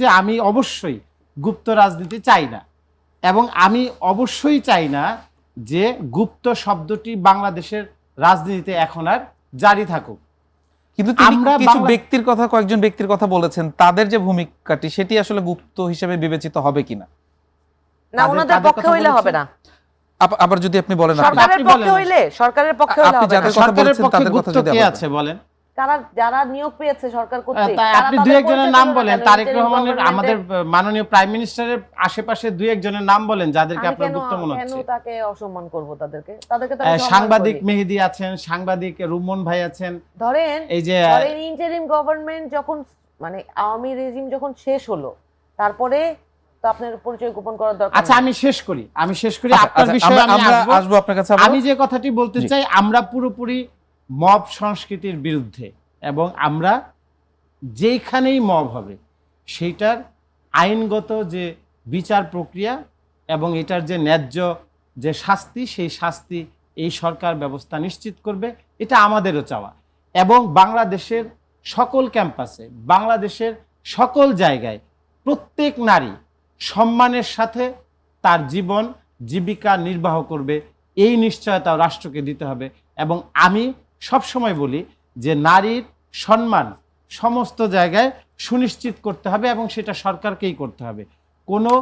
যে আমি অবশ্যই গুপ্ত রাজনীতি চাই না, এবং আমি অবশ্যই চাই না যে গুপ্ত শব্দটি বাংলাদেশের রাজনীতিতে এখন আর জারি থাকুক। কিন্তু আমরা কিছু ব্যক্তির কথা, কয়েকজন ব্যক্তির কথা বলেছেন, তাদের যে ভূমিকাটি সেটি আসলে গুপ্ত হিসেবে বিবেচিত হবে কিনা? না, ওনাদের পক্ষে হইলে হবে না। আবার যদি আপনি বলেন, সরকারের পক্ষে হইলে হবে না। সরকারের পক্ষে গুপ্ত কে আছে বলেন? যারা নিয়োগ পেয়েছে সরকার কর্তৃক, আপনি দুই একজনের নাম বলেন। তারেক রহমানের, আমাদের মাননীয় প্রাইম মিনিস্টারের আশেপাশে দুই একজনের নাম বলেন যাদেরকে আপনার গুপ্ত মনে হচ্ছে। কেন তাকে অসম্মান করব? তাদেরকে তো সাংবাদিক মেহেদী আছেন, সাংবাদিক রুমন ভাই আছেন। ধরেন এই যে ইন্টারিম গভর্নমেন্ট যখন, মানে আওয়ামী রেজিম যখন শেষ হলো, তারপরে তো আপনার পরিচয় গোপন করার দরকার। আচ্ছা, আমি শেষ করি আপনার বিষয়ে আমরা আসবো আপনার কাছে। আমি যে কথাটি বলতে চাই, আমরা পুরোপুরি মব সংস্কৃতির বিরুদ্ধে, এবং আমরা যেখানেই মব হবে সেইটার আইনগত যে বিচার প্রক্রিয়া এবং এটার যে ন্যায্য যে শাস্তি, সেই শাস্তি এই সরকার ব্যবস্থা নিশ্চিত করবে, এটা আমাদেরও চাওয়া। এবং বাংলাদেশের সকল ক্যাম্পাসে, বাংলাদেশের সকল জায়গায় প্রত্যেক নারী সম্মানের সাথে তার জীবন জীবিকা নির্বাহ করবে, এই নিশ্চয়তা রাষ্ট্রকে দিতে হবে। এবং আমি সবসময় বলি যে নারীর সম্মান সমস্ত জায়গায় সুনিশ্চিত করতে হবে, এবং সেটা সরকারকেই করতে হবে। কোনো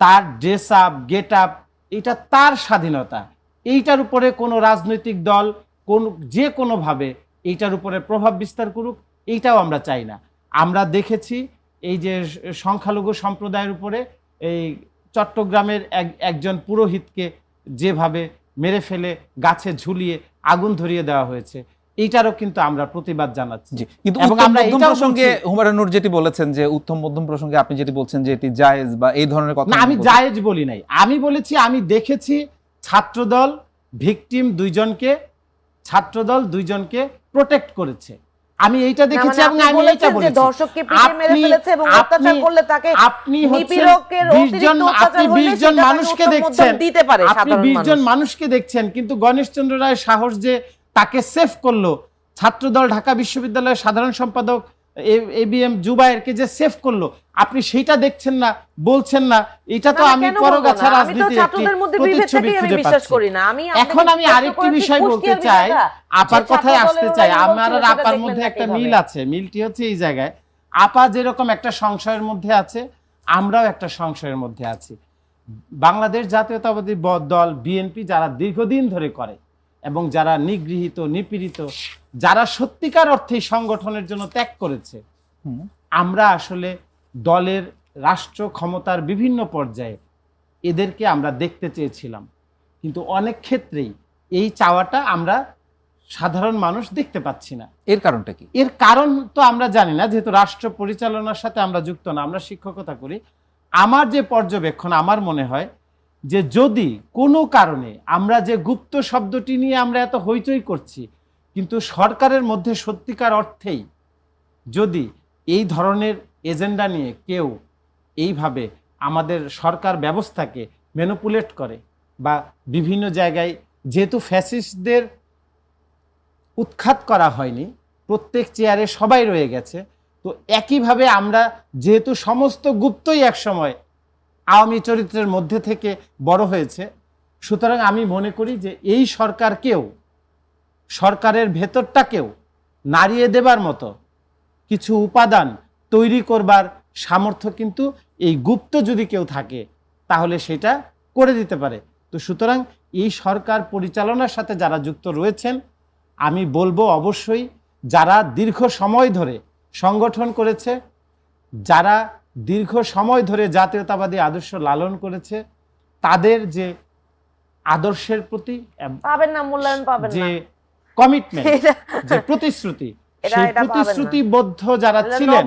তার ড্রেস আপ, গেট আপ, এটা তার স্বাধীনতা। এইটার উপরে কোনো রাজনৈতিক দল যে কোনোভাবে এইটার উপরে প্রভাব বিস্তার করুক, এইটাও আমরা চাই না। আমরা দেখেছি এই যে সংখ্যালঘু সম্প্রদায়ের উপরে এই চট্টগ্রামের একজন পুরোহিতকে যেভাবে মেরে ফেলে গাছে ঝুলিয়ে আগুন ধরিয়ে দেওয়া হয়েছে, এইটারও কিন্তু আমরা প্রতিবাদ জানাচ্ছি। কিন্তু এবং আমরা এই প্রসঙ্গে হুমায়ুন নূর যেটি বলেছেন যে উত্তম মধ্যম প্রসঙ্গে আপনি যেটি বলছেন যে এটি জায়েজ বা এই ধরনের কথা, না, আমি জায়েজ বলি নাই। আমি বলেছি আমি দেখেছি ছাত্রদল ভিকটিম দুইজনকে প্রোটেক্ট করেছে। আমি এইটা দেখেছি, এবং আমি এইটা বলেছি দর্শককে পিটিয়ে মেরে ফেলেছে এবং অত্যাচার করলে তাকে আপনি নিপীড়কের অতিরিক্ত অত্যাচার হলে 20 জন মানুষকে দেখছেন, দিতে পারে আপনি 20 জন মানুষকে দেখছেন, কিন্তু গণেশচন্দ্র রায় সাহস যে তাকে সেভ করলো, ছাত্রদল ঢাকা বিশ্ববিদ্যালয়ের সাধারণ সম্পাদক এবিএম জুবায়েরকে যে সেভ করলো, আপনি সেইটা দেখছেন না, বলছেন না। এটা তো আমি পরগাছা রাজনীতির একটি প্রতিচ্ছবি খুঁজে পাচ্ছি। এখন আমি আরেকটি বিষয় বলতে চাই, আপার কথায় আসতে চাই। আমার আর আপার মধ্যে একটা মিল আছে। মিলটি হচ্ছে এই জায়গায়, আপা যেরকম একটা সংশয়ের মধ্যে আছে, আমরাও একটা সংশয়ের মধ্যে আছি। বাংলাদেশ জাতীয়তাবাদী দল বিএনপি যারা দীর্ঘদিন ধরে করে, এবং যারা নিগৃহীত, নিপীড়িত, যারা সত্যিকার অর্থেই সংগঠনের জন্য ত্যাগ করেছে, আমরা আসলে দলের রাষ্ট্র ক্ষমতার বিভিন্ন পর্যায়ে এদেরকে আমরা দেখতে চেয়েছিলাম, কিন্তু অনেক ক্ষেত্রেই এই চাওয়াটা আমরা সাধারণ মানুষ দেখতে পাচ্ছি না। এর কারণটা কি? এর কারণ তো আমরা জানি না, যেহেতু রাষ্ট্র পরিচালনার সাথে আমরা যুক্ত না, আমরা শিক্ষকতা করি। আমার যে পর্যবেক্ষণ, আমার মনে হয় যে যদি কোনো কারণে আমরা যে গুপ্ত শব্দটি নিয়ে আমরা এত হইচই করছি, কিন্তু সরকারের মধ্যে সত্যিকার অর্থেই যদি এই ধরনের এজেন্ডা নিয়ে কেউ এইভাবে আমাদের সরকার ব্যবস্থাকে ম্যানিপুলেট করে, বা বিভিন্ন জায়গায়, যেহেতু ফ্যাসিস্টদের উৎখাত করা হয়নি, প্রত্যেক চেয়ারে সবাই রয়ে গেছে, তো একইভাবে আমরা যেহেতু সমস্ত গুপ্তই একসময় আওয়ামী চরিত্রের মধ্যে থেকে বড় হয়েছে, সুতরাং আমি মনে করি যে এই সরকারকেও, সরকারের ভেতরটাকেও নাড়িয়ে দেবার মতো কিছু উপাদান তৈরি করবার সামর্থ্য কিন্তু এই গুপ্ত যদি কেউ থাকে তাহলে সেটা করে দিতে পারে। তো সুতরাং এই সরকার পরিচালনার সাথে যারা যুক্ত রয়েছেন, আমি বলবো অবশ্যই যারা দীর্ঘ সময় ধরে সংগঠন করেছে, যারা দীর্ঘ সময় ধরে জাতীয়তাবাদী আদর্শ লালন করেছে, তাদের যে আদর্শের প্রতি পাবেন না, মূল্যায়ন পাবেন না, যে কমিটমেন্ট, যে প্রতিশ্রুতি, সেই প্রতিশ্রুতিবদ্ধ যারা ছিলেন,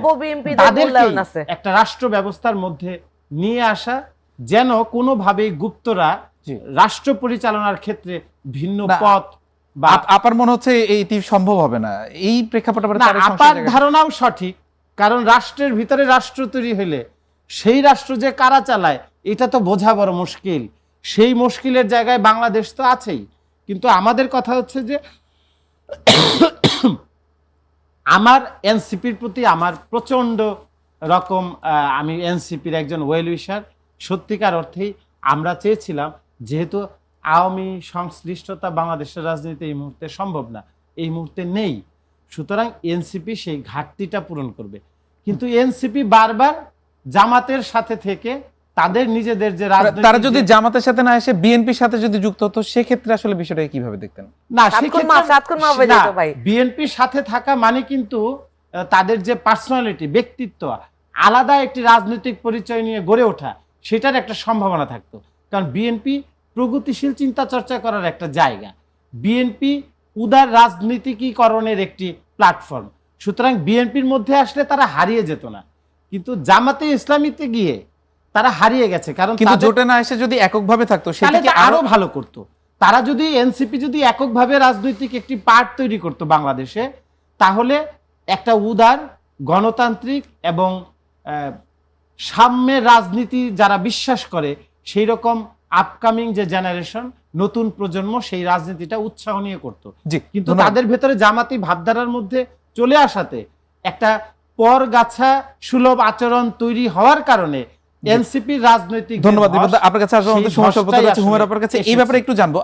তাদেরকে একটা রাষ্ট্র ব্যবস্থার মধ্যে নিয়ে আসা, যেন কোনোভাবেই গুপ্তরা রাষ্ট্র পরিচালনার ক্ষেত্রে ভিন্ন পথ, বা আপার মনে হচ্ছে এইটি সম্ভব হবে না এই প্রেক্ষাপটে। আপার ধারণাও সঠিক, কারণ রাষ্ট্রের ভিতরে রাষ্ট্র তৈরি হলে সেই রাষ্ট্র যে কারা চালায় এটা তো বোঝা বড় মুশকিল। সেই মুশকিলের জায়গায় বাংলাদেশ তো আছেই, কিন্তু আমাদের কথা হচ্ছে যে আমার এনসিপির প্রতি আমার প্রচন্ড রকম আমি এনসিপির একজন ওয়েল উইশার। সত্যিকার অর্থেই আমরা চেয়েছিলাম, যেহেতু আওয়ামী সংশ্লিষ্টতা বাংলাদেশের রাজনীতিতে এই মুহূর্তে সম্ভব না, এই মুহূর্তে নেই, সুতরাং এনসিপি সেই ঘাটতিটা পূরণ করবে। কিন্তু এনসিপি বারবার জামাতের সাথে থেকে তাদের নিজেদের যে তারা যদি জামাতের সাথে না এসে বিএনপির সাথে যদি যুক্ত হতো, সেক্ষেত্রে আসলে বিষয়টা কিভাবে দেখতেন? না, বিএনপির সাথে থাকা মানে কিন্তু তাদের যে পার্সোনালিটি, ব্যক্তিত্ব, আলাদা একটি রাজনৈতিক পরিচয় নিয়ে গড়ে ওঠা, সেটার একটা সম্ভাবনা থাকতো। কারণ বিএনপি প্রগতিশীল চিন্তা চর্চা করার একটা জায়গা, বিএনপি উদার রাজনীতিকীকরণের একটি প্ল্যাটফর্ম। সুতরাং বিএনপির মধ্যে আসলে তারা হারিয়ে যেত না, কিন্তু জামাতে ইসলামীতে গিয়ে তারা হারিয়ে গেছে। কারণ কিন্তু জোটে না এসে যদি এককভাবে থাকতো, সেটা কি আরো ভালো করতো। তারা যদি এনসিপি যদি এককভাবে রাজনৈতিক একটি পার্ট তৈরি করতো বাংলাদেশে, তাহলে একটা উদার গণতান্ত্রিক এবং সাম্যের রাজনীতি যারা বিশ্বাস করে, সেই রকম আপকামিং যে জেনারেশন, নতুন প্রজন্ম, সেই রাজনীতিটা উৎসাহ নিয়ে করতো। কিন্তু তাদের ভেতরে জামাতি ভাবধারার মধ্যে চলে আসাতে একটা পরগাছা সুলভ আচরণ তৈরি হওয়ার কারণে এনসিপির রাজনৈতিক ধন্যবাদ। আপনার কাছে আসলে সমস্যা, হুমায়রা আপনার কাছে এই ব্যাপারে একটু জানবো।